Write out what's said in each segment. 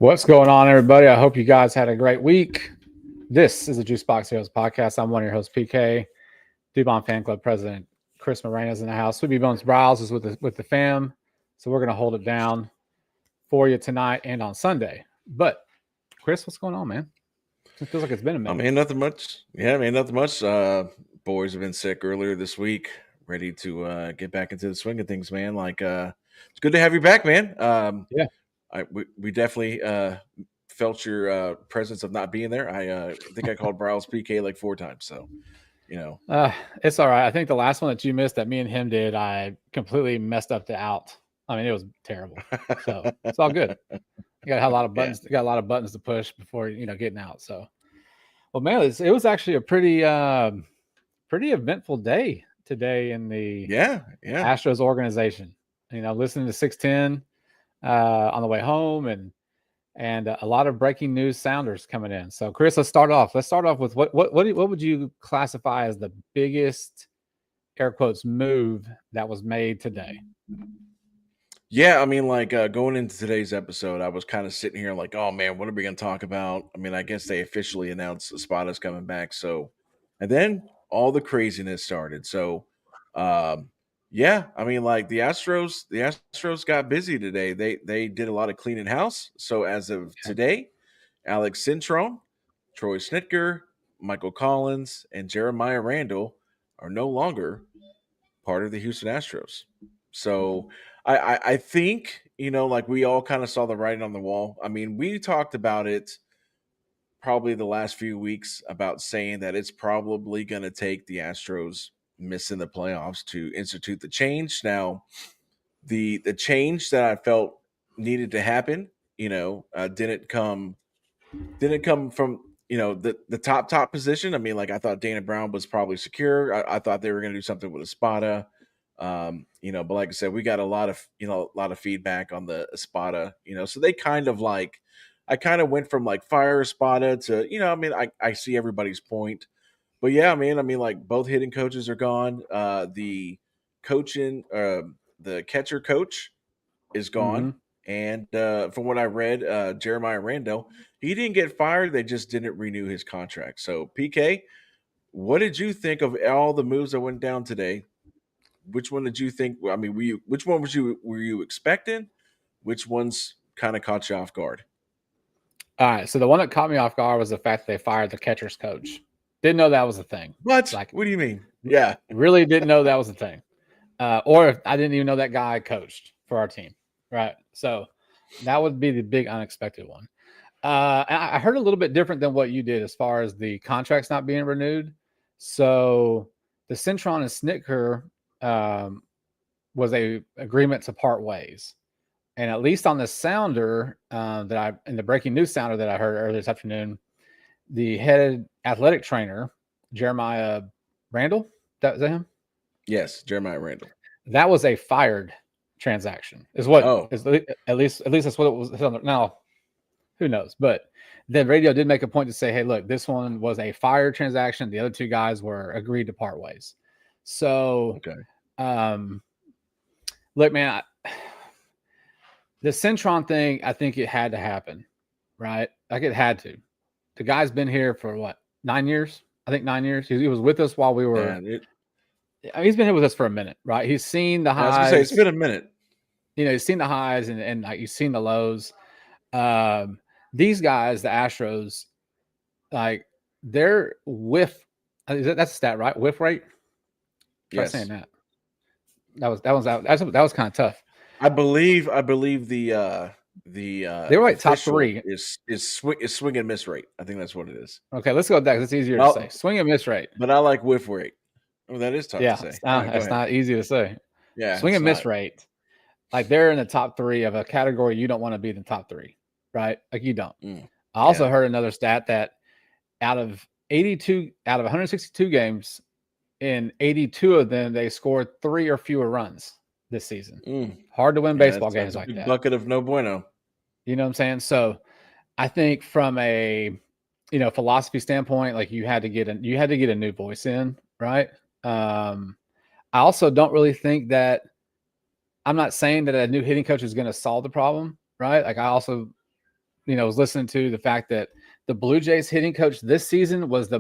What's going on, everybody? I hope you guys had a great week. This is the Juice Box Heroes podcast. I'm one of your hosts, PK. Dubon Fan Club President Chris Moreno's in the house. Sweetie Bones Browse is with the fam. So we're going to hold it down for you tonight and on Sunday. But, Chris, what's going on, man? It feels like it's been a minute. I mean, nothing much. Yeah, nothing much. Boys have been sick earlier this week. Ready to get back into the swing of things, man. It's good to have you back, man. Yeah. We definitely felt your presence of not being there. I think I called Browse PK like 4 times. So, it's all right. I think the last one that you missed that me and him did, I completely messed up the out. I mean, it was terrible. So it's all good. You got a lot of buttons. Yeah. You got a lot of buttons to push before getting out. So, well, man, it was actually a pretty eventful day today in the Astros organization. Listening to 610 on the way home and a lot of breaking news sounders coming in. So, Chris, let's start off with what would you classify as the biggest air quotes move that was made today? Yeah, I mean, going into today's episode, I was kind of sitting here like, oh man, what are we going to talk about? I mean, I guess they officially announced Espada's coming back. So, and then all the craziness started. So, yeah, I mean, the Astros got busy today. They did a lot of cleaning house. So as of today, Alex Cintron, Troy Snitker, Michael Collins, and Jeremiah Randall are no longer part of the Houston Astros. So I think, we all kind of saw the writing on the wall. I mean, we talked about it probably the last few weeks about saying that it's probably going to take the Astros missing the playoffs to institute the change. Now, the change that I felt needed to happen, didn't come from the top position. I mean, I thought Dana Brown was probably secure. I thought they were going to do something with Espada. But like I said, we got a lot of feedback on the Espada, so they kind of I kind of went from fire Espada to, I see everybody's point, but yeah, I mean, both hitting coaches are gone. The catcher coach is gone. Mm-hmm. And from what I read, Jeremiah Randall, he didn't get fired. They just didn't renew his contract. So PK, what did you think of all the moves that went down today? Which one did you think? I mean, which one were you expecting? Which ones kind of caught you off guard? All right. So the one that caught me off guard was the fact that they fired the catcher's coach. Didn't know that was a thing. What? What do you mean? Yeah. Really didn't know that was a thing. Or I didn't even know that guy coached for our team. Right. So that would be the big unexpected one. I heard a little bit different than what you did as far as the contracts not being renewed. So the Cintron and Snitker was a agreement to part ways. And at least on the sounder in the breaking news sounder that I heard earlier this afternoon, the head athletic trainer, Jeremiah Randall, is that him? Yes, Jeremiah Randall. That was a fired transaction, is what at least that's what it was. Now, who knows? But the radio did make a point to say, hey, look, this one was a fired transaction. The other two guys were agreed to part ways. So, look, man, the Cintron thing, I think it had to happen, right? It had to. The guy's been here for what, 9 years? I think 9 years. He was with us while we were. He's been here with us for a minute, right? He's seen the highs. I was gonna say, it's been a minute. He's seen the highs and you've seen the lows. These guys, the Astros, their whiff. That's a stat, right? Whiff rate. Yes. Try saying that. That was kind of tough. I believe the they were top 3 is swing and miss rate. I think that's what it is. Okay, let's go with that. It's easier to say. Swing and miss rate. But I like whiff rate. Oh, that is tough to say. It's not easy to say. Yeah, swing and miss rate. They're in the top 3 of a category you don't want to be in the top 3, right? You don't. I also heard another stat that out of 162 games, in 82 of them they scored 3 or fewer runs this season. Hard to win baseball games like that. Bucket of no bueno. You know what I'm saying? So I think from a philosophy standpoint, you had to get a new voice in, right? I also don't really think that I'm not saying that a new hitting coach is going to solve the problem, right? I also was listening to the fact that the Blue Jays hitting coach this season was the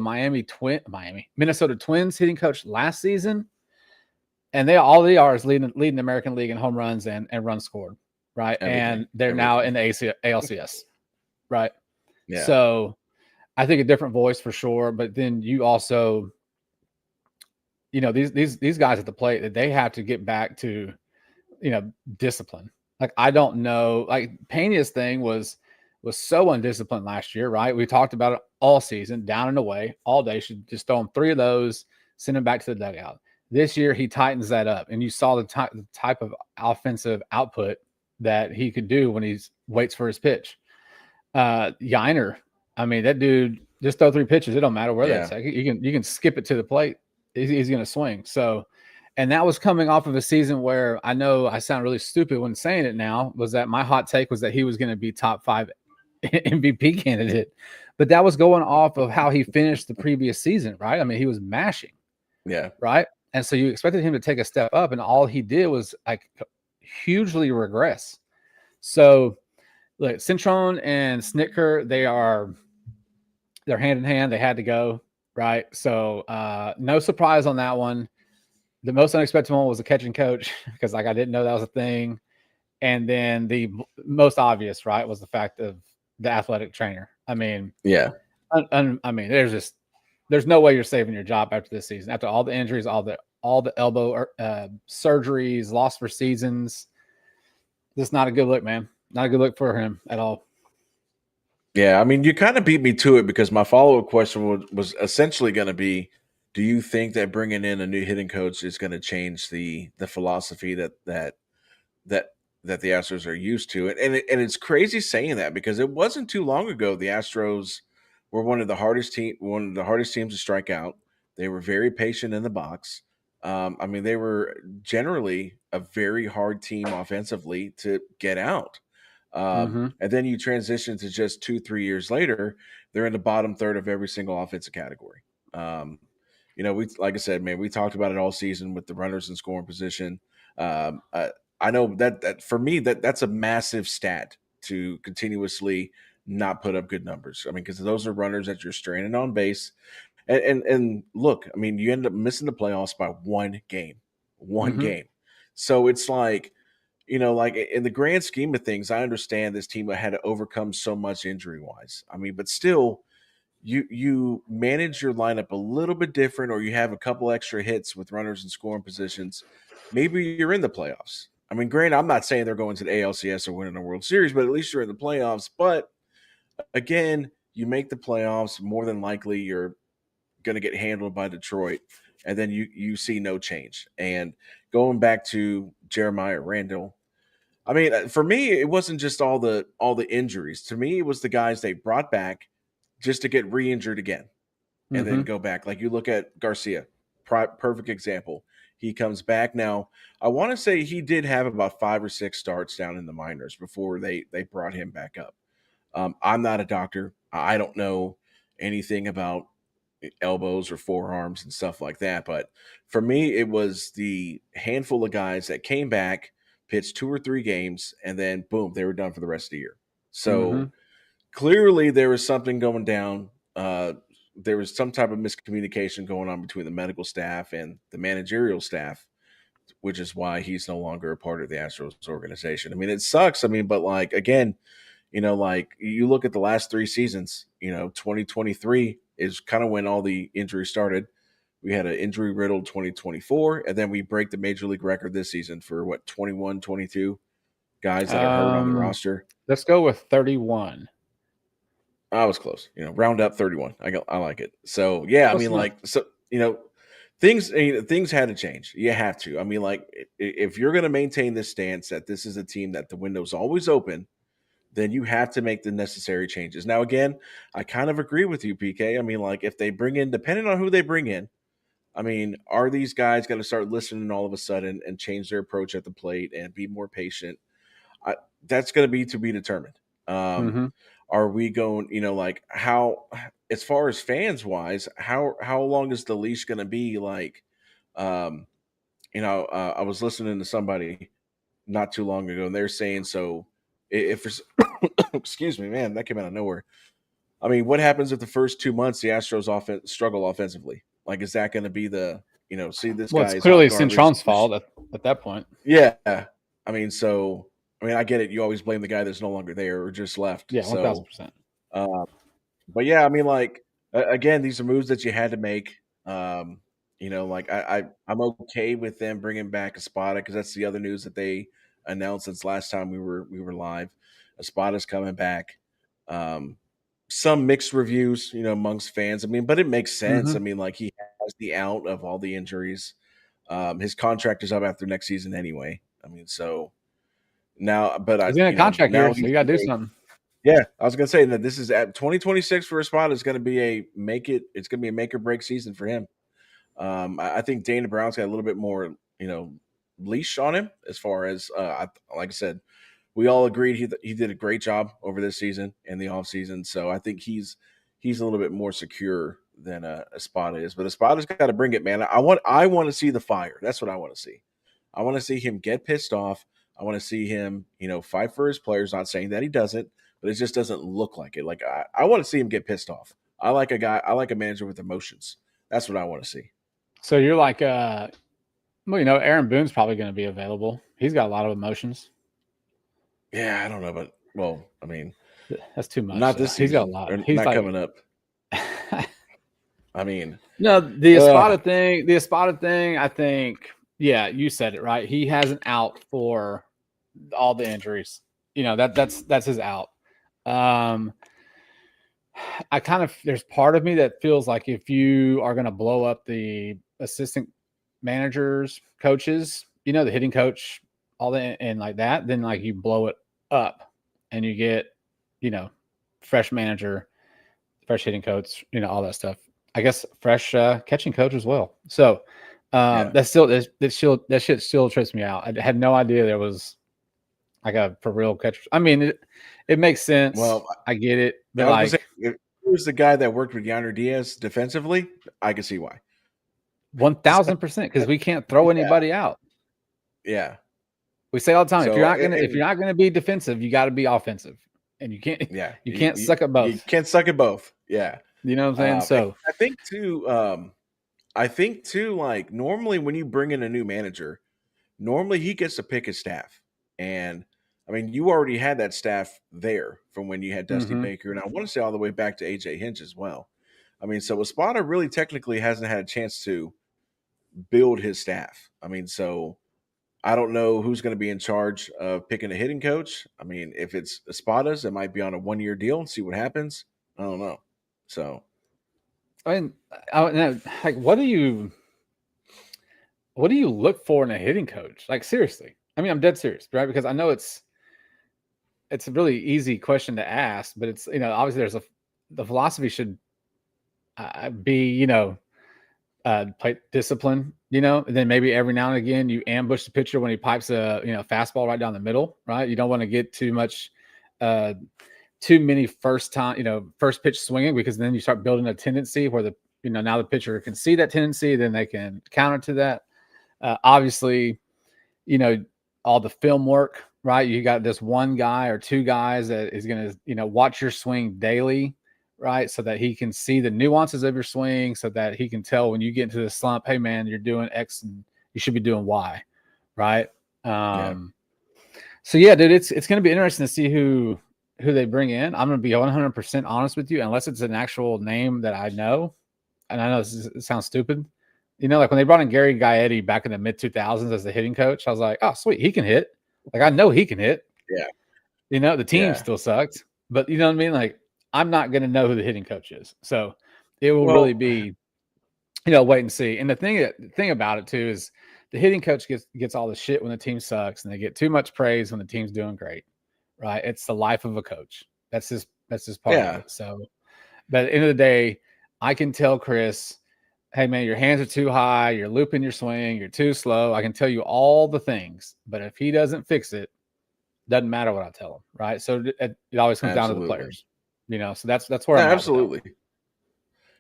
Minnesota Twins hitting coach last season, and all they are is leading the American League in home runs and runs scored, right? Everything. And they're now in the ALCS, right? Yeah. So I think a different voice for sure, but then you also, these guys at the plate, that they have to get back to, discipline. Like, I don't know, like Pena's thing was so undisciplined last year, right? We talked about it all season, down and away, all day. Should just throw him 3 of those, send him back to the dugout. This year, he tightens that up, and you saw the type of offensive output that he could do when he waits for his pitch. Yiner, I mean, that dude just throw 3 pitches. It don't matter where that's at. You can skip it to the plate. He's going to swing. So, and that was coming off of a season where, I know I sound really stupid when saying it now, was that my hot take was that he was going to be top 5 MVP candidate, but that was going off of how he finished the previous season, right? I mean, he was mashing. Yeah. Right. And so you expected him to take a step up, and all he did was like hugely regress. So, look, Cintron and Snitker, they're hand in hand. They had to go, right? So no surprise on that one. The most unexpected one was the catching coach, because I didn't know that was a thing. And then the most obvious, right, was the fact of the athletic trainer. I mean, yeah. I mean, there's no way you're saving your job after this season, after all the injuries, all the elbow surgeries, lost for seasons. This is not a good look, man. Not a good look for him at all. Yeah, I mean, you kind of beat me to it, because my follow-up question was essentially going to be, do you think that bringing in a new hitting coach is going to change the philosophy that the Astros are used to? And it's crazy saying that, because it wasn't too long ago the Astros were one of the hardest teams to strike out. They were very patient in the box. I mean, they were generally a very hard team offensively to get out. And then you transition to just 2-3 years later, they're in the bottom third of every single offensive category. We, like I said, man, we talked about it all season with the runners in scoring position. I know that for me, that's a massive stat to continuously not put up good numbers. I mean, because those are runners that you're straining on base. And look, I mean, you end up missing the playoffs by one game. So it's like, like in the grand scheme of things, I understand this team had to overcome so much injury wise. I mean, but still, you manage your lineup a little bit different, or you have a couple extra hits with runners in scoring positions. Maybe you're in the playoffs. I mean, granted, I'm not saying they're going to the ALCS or winning a World Series, but at least you're in the playoffs. But again, you make the playoffs, more than likely you're going to get handled by Detroit, and then you see no change. And going back to Jeremiah Randall, I mean, for me, it wasn't just all the injuries. To me, it was the guys they brought back just to get re-injured again and then go back. Like, you look at Garcia, perfect example. He comes back now. I want to say he did have about 5 or 6 starts down in the minors before they brought him back up. I'm not a doctor. I don't know anything about elbows or forearms and stuff like that. But for me, it was the handful of guys that came back, pitched 2 or 3 games, and then boom, they were done for the rest of the year. So clearly there was something going down. There was some type of miscommunication going on between the medical staff and the managerial staff, which is why he's no longer a part of the Astros organization. I mean, it sucks. I mean, but like, again, like you look at the last 3 seasons, 2023 is kind of when all the injuries started. We had an injury riddled 2024, and then we break the major league record this season for 21, 22 guys that are hurt on the roster. Let's go with 31. I was close, round up 31. I like it. So yeah, I mean, like, so, things had to change. You have to. I mean, like, if you're going to maintain this stance that this is a team that the window's always open, then you have to make the necessary changes. Now, again, I kind of agree with you, PK. I mean, like, if they bring in, depending on who they bring in, I mean, are these guys going to start listening all of a sudden and change their approach at the plate and be more patient? That's going to be determined. Are we going, like, how, as far as fans wise, how long is the leash going to be? Like, I was listening to somebody not too long ago, and they're saying, so if Excuse me, man, that came out of nowhere. I mean, what happens if the first 2 months the Astros struggle offensively? Like, is that going to be see, this Well, guy it's is hot clearly garbage? Cintron's fault at that point. Yeah. I mean, I get it. You always blame the guy that's no longer there or just left. Yeah, So, 1000%. uh, but yeah, I mean, again, these are moves that you had to make. I'm okay with them bringing back Espada because that's the other news that they announced since last time we were live. Espada's coming back. Um, some mixed reviews, amongst fans. I mean, but it makes sense. Mm-hmm. I mean, like he has the out of all the injuries. His contract is up after next season anyway. I mean, so now, but He's in a contract now year, so he's you got to do something. yeah. I was gonna say that this is at 2026 for Espada is going to be It's going to be a make or break season for him. I think Dana Brown's got a little bit more, leash on him as far as like I said, we all agreed he did a great job over this season and the off season. So I think he's a little bit more secure than Espada is. But Espada's got to bring it, man. I want to see the fire. That's what I want to see. I want to see him get pissed off. I want to see him, fight for his players. Not saying that he doesn't, but it just doesn't look like it. Like I want to see him get pissed off. I like a manager with emotions. That's what I want to see. So you're like, Aaron Boone's probably going to be available. He's got a lot of emotions. Yeah, I don't know, but I mean, that's too much. Not this season. He's got a lot. He's not coming up. I mean, no, the Espada thing. I think, yeah, you said it right. He has an out for all the injuries. That's his out. There's part of me that feels like if you are going to blow up the assistant managers, coaches, the hitting coach, all that, and like that, then like you blow it up and you get, fresh manager, fresh hitting coach, all that stuff. I guess fresh catching coach as well. So that shit still trips me out. I had no idea there was like a for real catcher. I mean, it makes sense. Well, I get it, but like, if he was the guy that worked with Yainer Diaz defensively, I can see why. 1000%, because we can't throw anybody out. Yeah, we say all the time, if you're not gonna be defensive, you got to be offensive, and you can't. Yeah, you can't suck at both. You can't suck at both. Yeah, you know what I'm saying. So I think too. Like normally, when you bring in a new manager, normally he gets to pick his staff, and I mean, you already had that staff there from when you had Dusty Baker, and I want to say all the way back to AJ Hinch as well. I mean, so Espada really technically hasn't had a chance to build his staff. I mean, so I don't know who's going to be in charge of picking a hitting coach. I mean, if it's Espada's, it might be on a 1-year deal and see what happens. I don't know. So, I mean, like, what do you look for in a hitting coach? Like, seriously. I mean, I'm dead serious, right? Because I know it's a really easy question to ask, but it's, obviously the philosophy should be, play discipline, and then maybe every now and again you ambush the pitcher when he pipes a, fastball right down the middle, right? You don't want to get too many first pitch swinging, because then you start building a tendency where now the pitcher can see that tendency, then they can counter to that. Obviously, all the film work, right? You got this one guy or two guys that is going to, watch your swing daily, right? So that he can see the nuances of your swing, so that he can tell when you get into the slump, hey man, you're doing X and you should be doing Y, right? So yeah, dude, it's going to be interesting to see who they bring in. I'm going to be 100% honest with you, unless it's an actual name that I know. And I know it sounds stupid. Like when they brought in Gary Gaetti back in the mid 2000s as the hitting coach, I was like, oh, sweet. He can hit. Like, I know he can hit. Yeah. The team still sucked, but you know what I mean? Like, I'm not going to know who the hitting coach is. So it will really be, wait and see. And the thing about it too, is the hitting coach gets all the shit when the team sucks, and they get too much praise when the team's doing great. Right. It's the life of a coach. That's just part of it. So, but at the end of the day, I can tell Chris, hey man, your hands are too high, you're looping your swing, you're too slow. I can tell you all the things, but if he doesn't fix it, doesn't matter what I tell him. Right. So it always comes down to the players, so that's where I'm absolutely.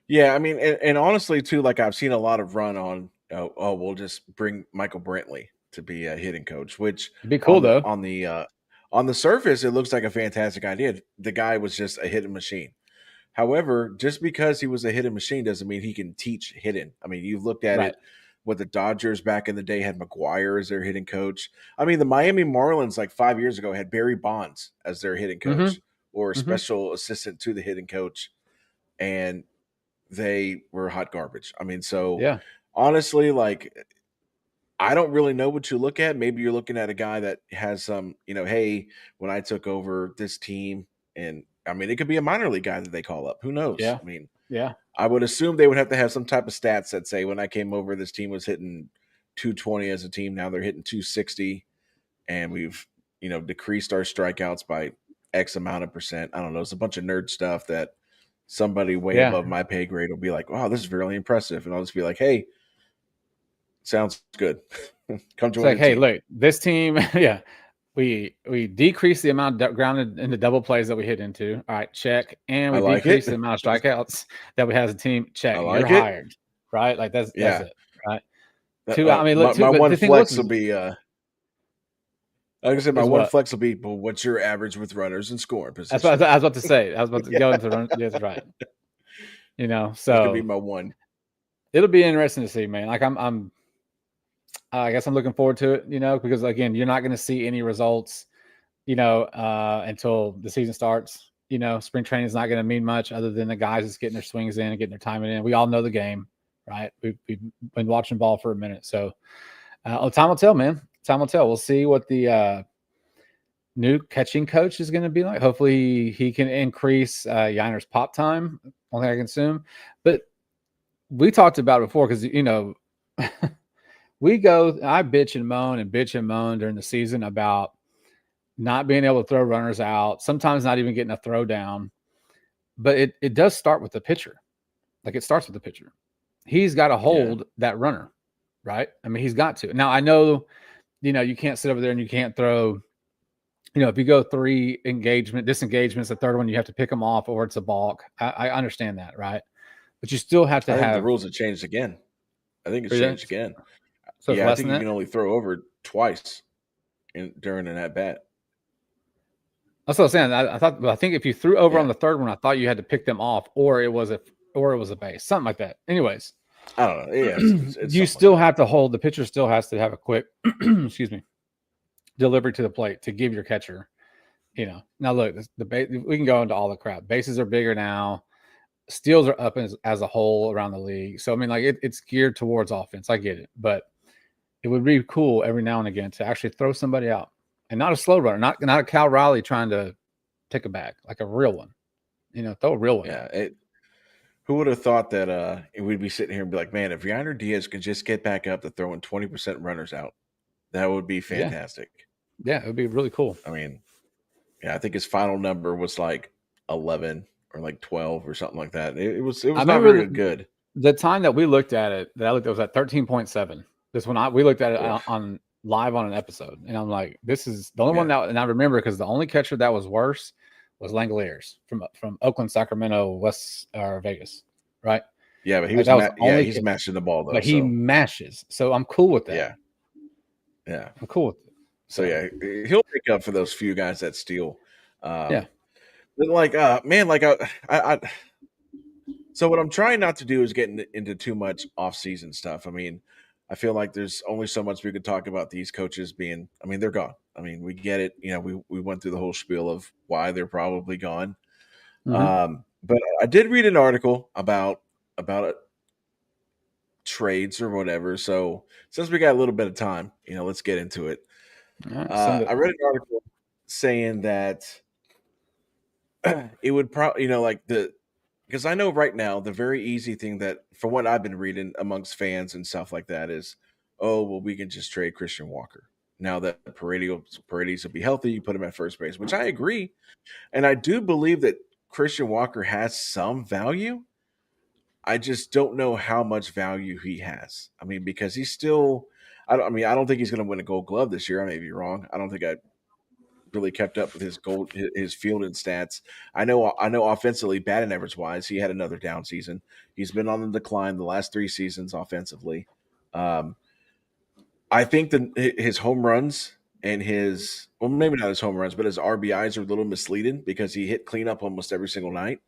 Yeah. I mean, and honestly too, like I've seen a lot of run on, we'll just bring Michael Brantley to be a hitting coach, which would be cool on on the surface, it looks like a fantastic idea. The guy was just a hitting machine. However, just because he was a hitting machine doesn't mean he can teach hitting. I mean, you've looked at Right. it. What the Dodgers back in the day had McGuire as their hitting coach. I mean, the Miami Marlins like 5 years ago had Barry Bonds as their hitting Mm-hmm. coach or a Mm-hmm. special assistant to the hitting coach, and they were hot garbage. I mean, so Yeah. honestly, like I don't really know what you look at. Maybe you're looking at a guy that has some, hey, when I took over this team, and I mean, it could be a minor league guy that they call up. Who knows? Yeah. I mean, Yeah. I would assume they would have to have some type of stats that say when I came over, this team was hitting 220 as a team. Now they're hitting 260, and we've, decreased our strikeouts by X amount of percent. I don't know. It's a bunch of nerd stuff that somebody way Yeah. above my pay grade will be like, wow, this is really impressive. And I'll just be like, hey, sounds good. Come It's join like, the hey, team. look, this team, yeah, we decrease the amount of grounded into double plays that we hit into. All right, check. And I we like decrease it. the amount of strikeouts that we have as a team. I Check. You're like it. hired. Right? Like that's Yeah. it. Right. Two. I mean, look, My but one the thing, look, flex will be like I said, my is one what? flex will be, well, what's your average with runners in scoring That's what position? I was about to say. I was about to Yeah. go into run. That's right. That could be So my one. it'll be interesting to see, man. Like I guess I'm looking forward to it, because again, you're not going to see any results, until the season starts. Spring training is not going to mean much other than the guys just getting their swings in and getting their timing in. We all know the game, right? We've been watching ball for a minute. So time will tell, man. Time will tell. We'll see what the new catching coach is going to be like. Hopefully he can increase Yiner's pop time. Only I can assume. But we talked about it before because, I bitch and moan during the season about not being able to throw runners out, sometimes not even getting a throw down. But it does start with the pitcher. Like it starts with the pitcher. He's got to hold that runner, right? I mean, he's got to. Now, I know, you can't sit over there and you can't throw, if you go 3 disengagements, the third one, you have to pick them off or it's a balk. I understand that, right? But you still have to I think the have. rules have changed again. I think it's changed again. So it's Yeah, I less think than you that. can only throw over twice during an at bat. That's what I was saying. I think if you threw over on Yeah. the third one, I thought you had to pick them off, or it was a base, something like that. Anyways, I don't know. Yeah, it's you something still like that. have to hold. The pitcher still has to have a quick, excuse me, delivery to the plate to give your catcher. Now look, we can go into all the crap. Bases are bigger now. Steals are up as a whole around the league. So I mean, like it's geared towards offense. I get it, but it would be cool every now and again to actually throw somebody out and not a slow runner, not a Cal Riley trying to take a bag, like a real one. Throw a real one out. Yeah. Who would have thought that we'd be sitting here and be like, man, if Yainer Diaz could just get back up to throwing 20% runners out, that would be Yeah, fantastic. yeah, it would be really cool. I mean, yeah, I think his final number was like 11 or like 12 or something like that. It was I not remember very good. the time that we looked at it, that I looked, it was at 13.7. This one we looked at it Oof. on live on an episode, and I'm like, this is the only one Yeah. that, and I remember because the only catcher that was worse was Langoliers from Oakland, Sacramento, West or Vegas, right? Yeah, but Like, that was the only he's mashing the ball though. but he So mashes. So I'm cool with that. yeah. Yeah. I'm cool with it. So yeah, he'll make up for those few guys that steal. Yeah. But like man, like I so what I'm trying not to do is get into too much off-season stuff. I mean, I feel like there's only so much we could talk about these coaches being. I mean, they're gone. I mean, we get it. We went through the whole spiel of why they're probably gone. Mm-hmm. But I did read an article about trades or whatever. So since we got a little bit of time, let's get into it. All right, I read an article saying that it would probably, because I know right now the very easy thing that, from what I've been reading amongst fans and stuff like that, is, oh well, we can just trade Christian Walker now that Paredes will be healthy. You put him at first base, which I agree, and I do believe that Christian Walker has some value. I just don't know how much value he has. I mean, because he's still. I don't think he's going to win a Gold Glove this year. I may be wrong. I don't think I really kept up with his fielding stats. I know offensively, batting average wise, he had another down season. He's been on the decline the last 3 seasons offensively. I think that his home runs and his maybe not his home runs, but his RBIs are a little misleading because he hit cleanup almost every single night.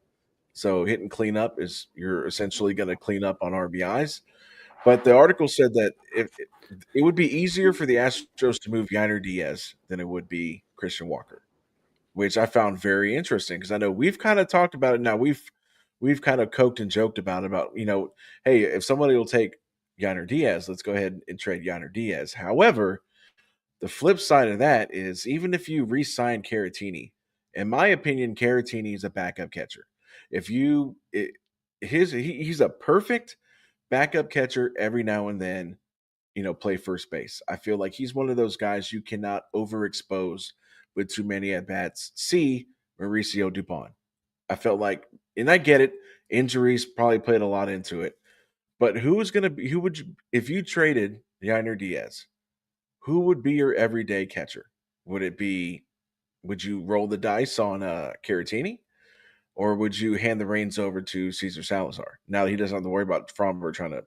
So hitting cleanup is you're essentially going to clean up on RBIs. But the article said that if it would be easier for the Astros to move Yainer Diaz than it would be Christian Walker, which I found very interesting because I know we've kind of talked about it now. We've kind of coked and joked about hey, if somebody will take Yainer Diaz, let's go ahead and trade Yainer Diaz. However, the flip side of that is even if you re-sign Caratini, in my opinion, Caratini is a backup catcher. If you he's a perfect backup catcher every now and then, play first base. I feel like he's one of those guys you cannot overexpose with too many at bats. See Mauricio Dupont. I felt like, and I get it, injuries probably played a lot into it. But who would you, if you traded Yainer Diaz, who would be your everyday catcher? Would you roll the dice on Caratini? Or would you hand the reins over to Cesar Salazar? Now that he doesn't have to worry about Fromber trying to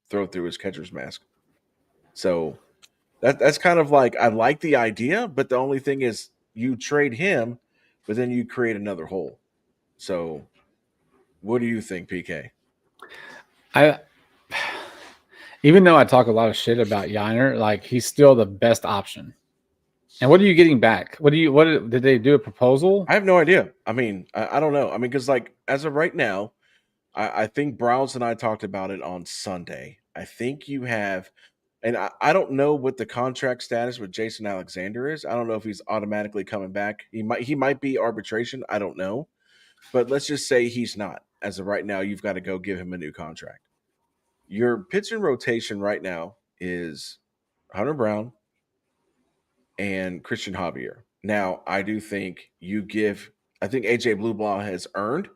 throw through his catcher's mask. So that's kind of like I like the idea, but the only thing is you trade him, but then you create another hole. So what do you think, PK? I even though I talk a lot of shit about Yiner, like he's still the best option. And what are you getting back? What did they do a proposal? I have no idea. I mean, I don't know. I mean, because like as of right now, I think Browns and I talked about it on Sunday. I think you have, and I don't know what the contract status with Jason Alexander is. I don't know if he's automatically coming back. He might be arbitration. I don't know. But let's just say he's not. As of right now, you've got to go give him a new contract. Your pitching rotation right now is Hunter Brown and Christian Javier. Now, I do think I think AJ Blueblaw has earned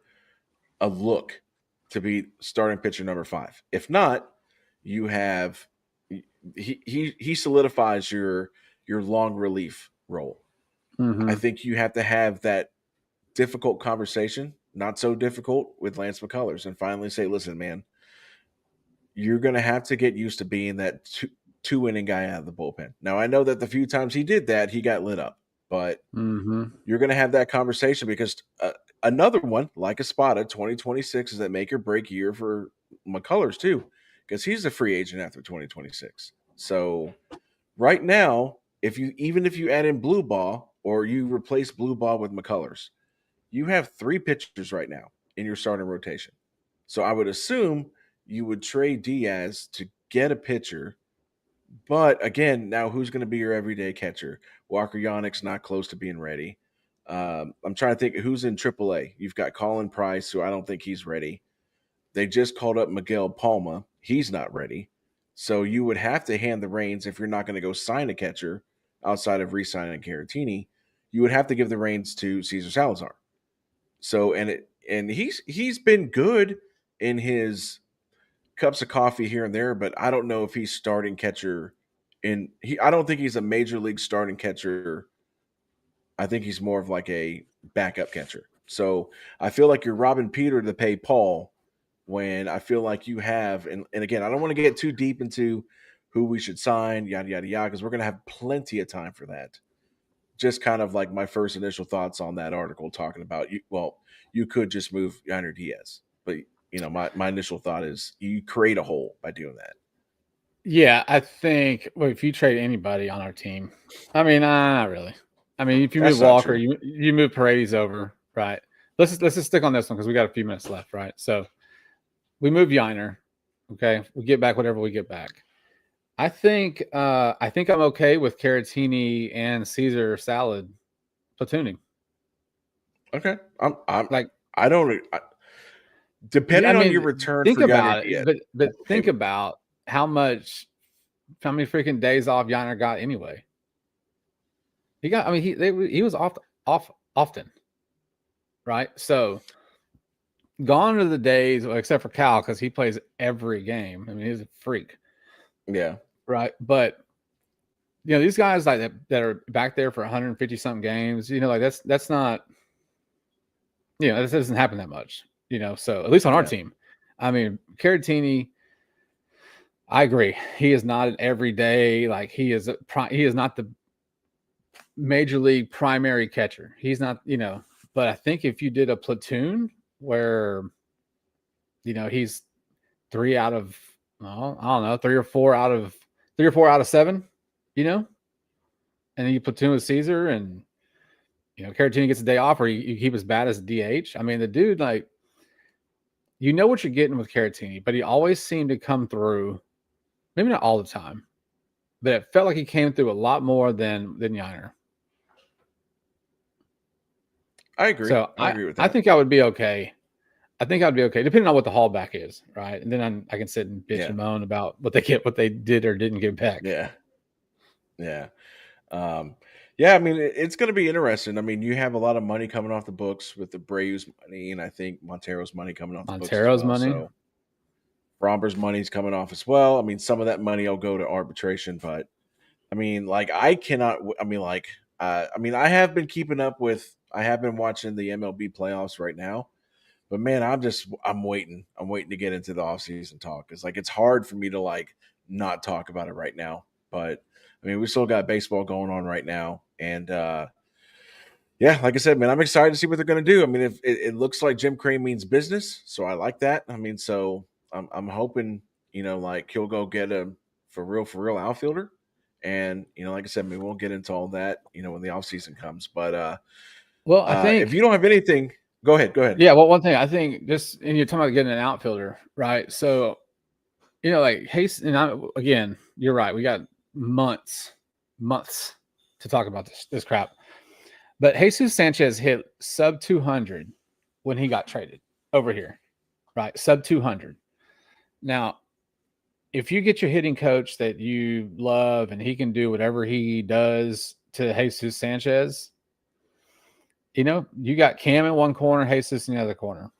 a look to be starting pitcher number 5. If not, you have he solidifies your long relief role. Mm-hmm. I think you have to have that difficult conversation, not so difficult, with Lance McCullers and finally say, listen, man, you're going to have to get used to being that two inning guy out of the bullpen. Now, I know that the few times he did that, he got lit up, but you're going to have that conversation because another one, like Espada, 2026 is that make or break year for McCullers too, because he's a free agent after 2026. So right now, if you add in Blue Ball or you replace Blue Ball with McCullers, you have 3 pitchers right now in your starting rotation. So I would assume you would trade Diaz to get a pitcher. But again, now who's going to be your everyday catcher? Walker Yannick's not close to being ready. I'm trying to think who's in AAA. You've got Colin Price, who I don't think he's ready. They just called up Miguel Palma. He's not ready. So you would have to hand the reins if you're not going to go sign a catcher outside of re-signing Caratini. You would have to give the reins to Cesar Salazar. So and he's been good in his cups of coffee here and there, but I don't know if he's starting catcher I don't think he's a major league starting catcher. I think he's more of like a backup catcher. So I feel like you're robbing Peter to pay Paul when I feel like you have, and again, I don't want to get too deep into who we should sign, yada, yada, yada, because we're going to have plenty of time for that. Just kind of like my first initial thoughts on that article talking about you could just move Yainer Diaz, but my initial thought is you create a hole by doing that. Yeah, I think if you trade anybody on our team, I mean, not really. I mean, if you That's move not Walker, true. you move Paredes over, right? Let's just stick on this one because we got a few minutes left, right? So we move Yiner, okay? We get back whatever we get back. I think I'm okay with Caratini and Caesar salad platooning. Okay, I'm Like, I don't I depending on your mean, return think for Yainer about it, Diaz. but think Maybe. about how many freaking days off Yiner got anyway. He got. I mean, he was off often, right? So gone are the days, well, except for Cal because he plays every game. I mean, he's a freak, Yeah, right? But these guys like that are back there for 150 something games. Like that's not. This doesn't happen that much. So at least on our team, I mean, Caratini. I agree. He is not an everyday like he is not the major league primary catcher. He's not, but I think if you did a platoon where, he's 3 out of, well, I don't know, 3 or 4 out of 7, and then you platoon with Caesar and, Caratini gets a day off, or you keep as bad as a DH. I mean, the dude, like, what you're getting with Caratini, but he always seemed to come through, maybe not all the time, but it felt like he came through a lot more than Yainer. I agree. So I agree with that. I think I would be okay. I think I'd be okay, depending on what the haulback is, right? And then I can sit and bitch and moan about what they did or didn't get back. Yeah. Yeah, I mean, it's going to be interesting. I mean, you have a lot of money coming off the books with the Braves money, and I think Montero's money coming off the books as well. Money. So Fromber's money's coming off as well. I mean, some of that money will go to arbitration, but I mean, like, I cannot. I mean, like, I have been keeping up with. I have been watching the MLB playoffs right now, but man, I'm waiting. I'm waiting to get into the offseason talk. It's like it's hard for me to like not talk about it right now, but. I mean, we still got baseball going on right now. And, yeah, like I said, man, I'm excited to see what they're going to do. I mean, if it looks like Jim Crane means business, so I like that. I mean, so I'm hoping, like he'll go get a for real outfielder. And, like I said, maybe we'll get into all that, when the offseason comes. But, well, I think if you don't have anything, go ahead. Yeah, well, one thing I think and you're talking about getting an outfielder, right? So, like Hayes, and again, you're right. We got months to talk about this crap. But Jesus Sanchez hit sub 200 when he got traded over here, right? Sub 200. Now, if you get your hitting coach that you love and he can do whatever he does to Jesus Sanchez, you got Cam in one corner, Jesus in the other corner.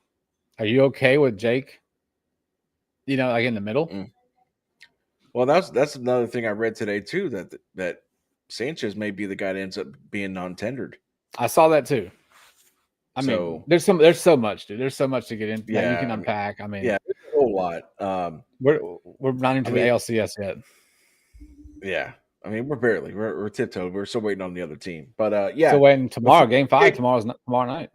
Are you okay with Jake? Like in the middle? Mm. Well, that's another thing I read today too, that Sanchez may be the guy that ends up being non-tendered. I saw that too. I mean, there's so much, dude. There's so much to get into that you can unpack. I mean, yeah, there's a whole lot. We're not into the ALCS yet. Yeah, I mean, we're tiptoed. We're still waiting on the other team, but yeah, still waiting tomorrow. Game 5 tomorrow night.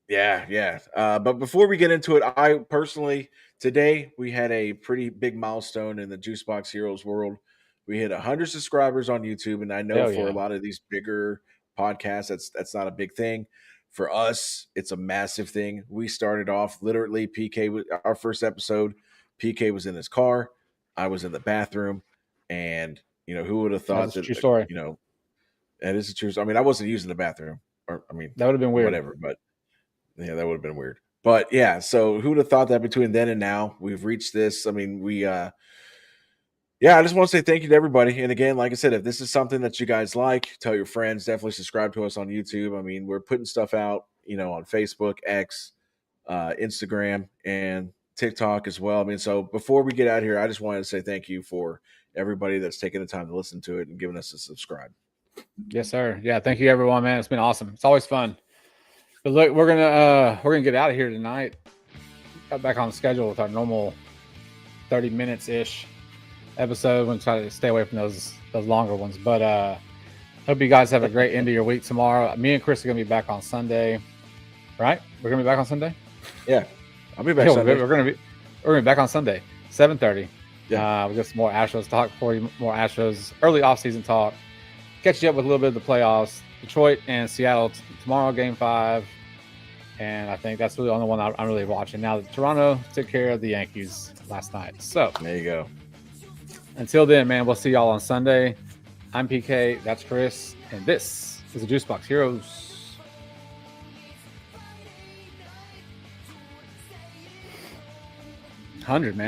Yeah. But before we get into it, I personally today we had a pretty big milestone in the Juicebox Heroes world. We hit 100 subscribers on YouTube, and I know a lot of these bigger podcasts, that's not a big thing. For us, it's a massive thing. We started off literally PK. Our first episode, PK was in his car, I was in the bathroom, and who would have thought that? True story. That is a true. I mean, I wasn't using the bathroom, or I mean, that would have been weird. Whatever, but yeah, that would have been weird. But yeah, so who would have thought that between then and now we've reached this? I mean, I just want to say thank you to everybody. And again, like I said, if this is something that you guys like, tell your friends. Definitely subscribe to us on YouTube. I mean, we're putting stuff out, on Facebook, X, Instagram, and TikTok as well. I mean, so before we get out here, I just wanted to say thank you for everybody that's taking the time to listen to it and giving us a subscribe. Yes, sir. Yeah, thank you, everyone, man. It's been awesome. It's always fun. But look, we're gonna get out of here tonight. Got back on schedule with our normal 30 minutes ish episode. We're gonna try to stay away from those longer ones. But hope you guys have a great end of your week tomorrow. Me and Chris are gonna be back on Sunday, right? We're gonna be back on Sunday. Yeah, I'll be back Sunday. We're gonna be back on Sunday, 7:30. Yeah, we got some more Astros talk for you. More Astros early offseason talk. Catch you up with a little bit of the playoffs. Detroit and Seattle tomorrow, Game 5. And I think that's really the only one I'm really watching. Now, Toronto took care of the Yankees last night. So there you go. Until then, man, we'll see y'all on Sunday. I'm PK. That's Chris. And this is the Juicebox Heroes. 100, man.